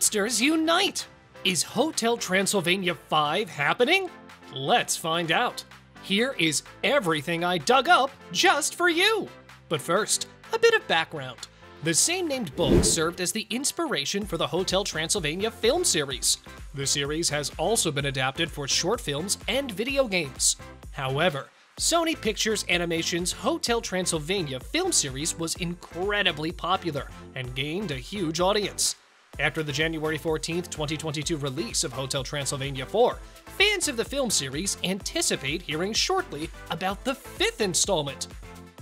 Monsters unite! Is Hotel Transylvania 5 happening? Let's find out. Here is everything I dug up just for you. But first, a bit of background. The same-named book served as the inspiration for the Hotel Transylvania film series. The series has also been adapted for short films and video games. However, Sony Pictures Animation's Hotel Transylvania film series was incredibly popular and gained a huge audience. After the January 14, 2022 release of Hotel Transylvania 4, fans of the film series anticipate hearing shortly about the 5th installment.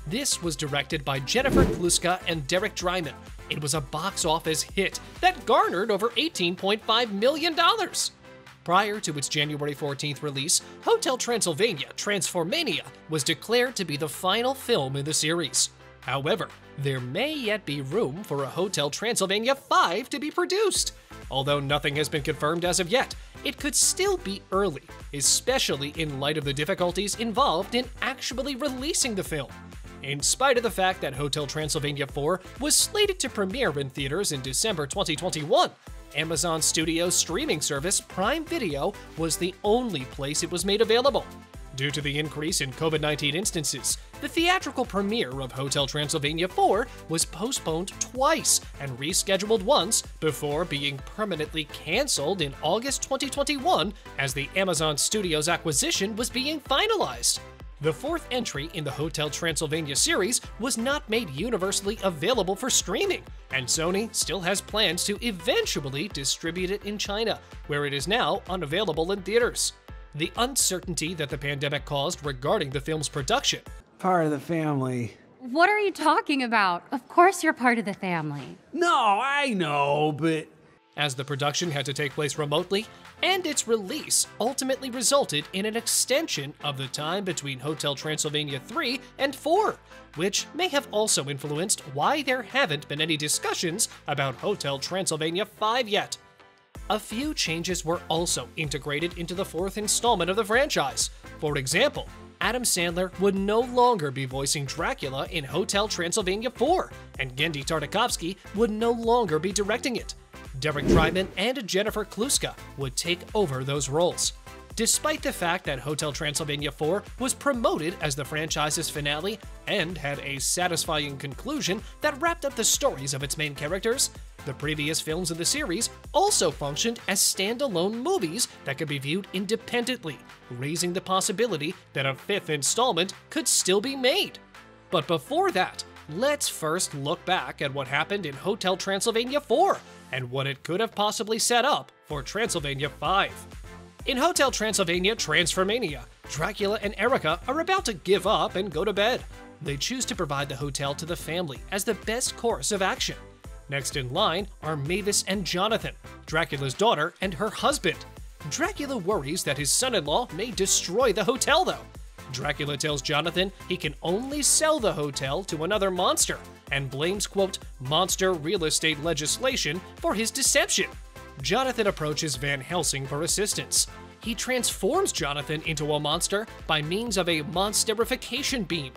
This was directed by Jennifer Kluska and Derek Dreiman. It was a box office hit that garnered over $18.5 million. Prior to its January 14th release, Hotel Transylvania Transformania was declared to be the final film in the series. However, there may yet be room for a Hotel Transylvania 5 to be produced. Although nothing has been confirmed as of yet, it could still be early, especially in light of the difficulties involved in actually releasing the film. In spite of the fact that Hotel Transylvania 4 was slated to premiere in theaters in December 2021, Amazon Studios' streaming service Prime Video was the only place it was made available. Due to the increase in COVID-19 instances, the theatrical premiere of Hotel Transylvania 4 was postponed twice and rescheduled once before being permanently canceled in August 2021 as the Amazon Studios acquisition was being finalized. The fourth entry in the Hotel Transylvania series was not made universally available for streaming, and Sony still has plans to eventually distribute it in China, where it is now unavailable in theaters. The uncertainty that the pandemic caused regarding the film's production. Part of the family. What are you talking about? Of course you're part of the family. No, I know, but... As the production had to take place remotely, and its release ultimately resulted in an extension of the time between Hotel Transylvania 3 and 4, which may have also influenced why there haven't been any discussions about Hotel Transylvania 5 yet. A few changes were also integrated into the fourth installment of the franchise. For example, Adam Sandler would no longer be voicing Dracula in Hotel Transylvania 4, and Genndy Tartakovsky would no longer be directing it. Derek Dreiman and Jennifer Kluska would take over those roles. Despite the fact that Hotel Transylvania 4 was promoted as the franchise's finale and had a satisfying conclusion that wrapped up the stories of its main characters, the previous films in the series also functioned as standalone movies that could be viewed independently, raising the possibility that a 5th installment could still be made. But before that, let's first look back at what happened in Hotel Transylvania 4 and what it could have possibly set up for Transylvania 5. In Hotel Transylvania Transformania, Dracula and Erica are about to give up and go to bed. They choose to provide the hotel to the family as the best course of action. Next in line are Mavis and Jonathan, Dracula's daughter and her husband. Dracula worries that his son-in-law may destroy the hotel though. Dracula tells Jonathan he can only sell the hotel to another monster and blames, quote, monster real estate legislation for his deception. Jonathan approaches Van Helsing for assistance. He transforms Jonathan into a monster by means of a monsterification beam.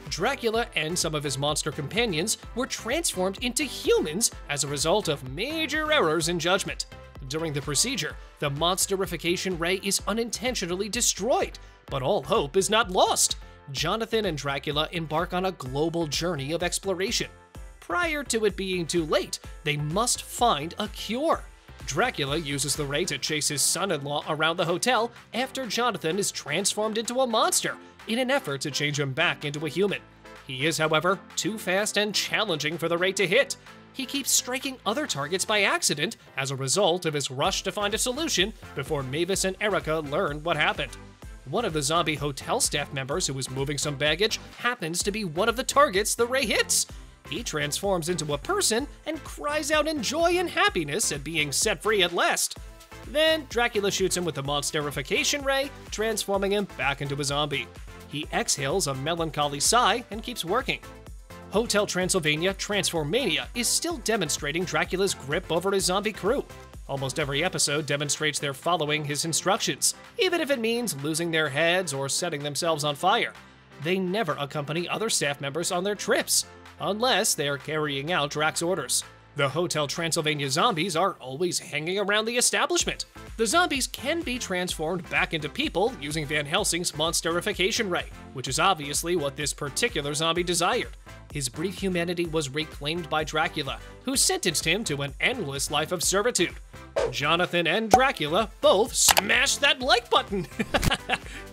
Dracula and some of his monster companions were transformed into humans as a result of major errors in judgment. During the procedure, the monsterification ray is unintentionally destroyed, but all hope is not lost. Jonathan and Dracula embark on a global journey of exploration. Prior to it being too late, they must find a cure. Dracula uses the ray to chase his son-in-law around the hotel after Jonathan is transformed into a monster in an effort to change him back into a human. He is, however, too fast and challenging for the ray to hit. He keeps striking other targets by accident as a result of his rush to find a solution before Mavis and Erica learn what happened. One of the zombie hotel staff members who was moving some baggage happens to be one of the targets the ray hits. He transforms into a person and cries out in joy and happiness at being set free at last. Then Dracula shoots him with the monsterification ray, transforming him back into a zombie. He exhales a melancholy sigh and keeps working. Hotel Transylvania Transformania is still demonstrating Dracula's grip over his zombie crew. Almost every episode demonstrates they're following his instructions, even if it means losing their heads or setting themselves on fire. They never accompany other staff members on their trips, unless they are carrying out Drac's orders. The Hotel Transylvania zombies are always hanging around the establishment. The zombies can be transformed back into people using Van Helsing's monsterification ray, which is obviously what this particular zombie desired. His brief humanity was reclaimed by Dracula, who sentenced him to an endless life of servitude. Jonathan and Dracula both smashed that like button!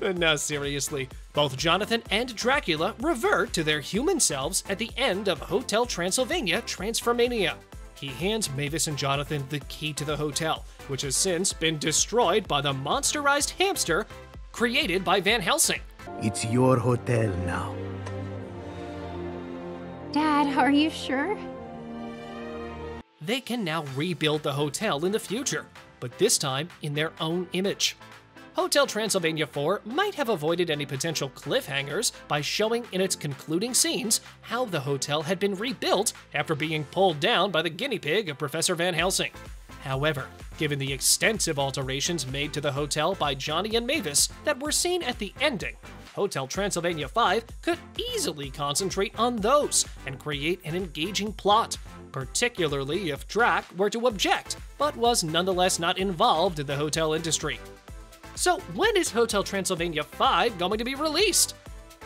No, seriously. Both Jonathan and Dracula revert to their human selves at the end of Hotel Transylvania Transformania. He hands Mavis and Jonathan the key to the hotel, which has since been destroyed by the monsterized hamster created by Van Helsing. It's your hotel now. Dad, are you sure? They can now rebuild the hotel in the future, but this time in their own image. Hotel Transylvania 4 might have avoided any potential cliffhangers by showing in its concluding scenes how the hotel had been rebuilt after being pulled down by the guinea pig of Professor Van Helsing. However, given the extensive alterations made to the hotel by Johnny and Mavis that were seen at the ending, Hotel Transylvania 5 could easily concentrate on those and create an engaging plot, particularly if Drac were to object, but was nonetheless not involved in the hotel industry. So when is Hotel Transylvania 5 going to be released?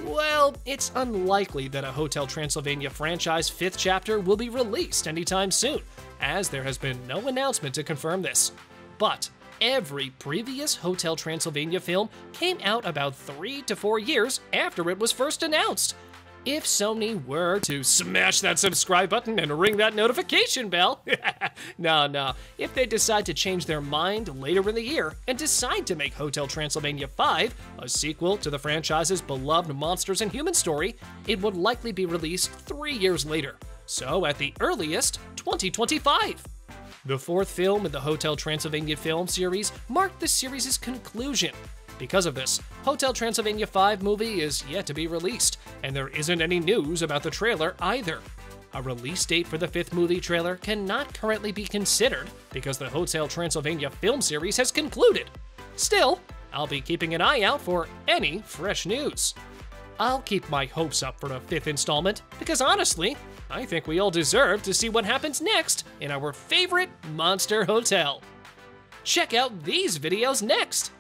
Well, it's unlikely that a Hotel Transylvania franchise 5th chapter will be released anytime soon, as there has been no announcement to confirm this. But every previous Hotel Transylvania film came out about 3 to 4 years after it was first announced. If Sony were to smash that subscribe button and ring that notification bell, no, if they decide to change their mind later in the year and decide to make Hotel Transylvania 5 a sequel to the franchise's beloved monsters and human story, it would likely be released 3 years later, so at the earliest, 2025. The 4th film in the Hotel Transylvania film series marked the series' conclusion. Because of this, Hotel Transylvania 5 movie is yet to be released, and there isn't any news about the trailer either. A release date for the 5th movie trailer cannot currently be considered because the Hotel Transylvania film series has concluded. Still, I'll be keeping an eye out for any fresh news. I'll keep my hopes up for a 5th installment because honestly, I think we all deserve to see what happens next in our favorite monster hotel. Check out these videos next!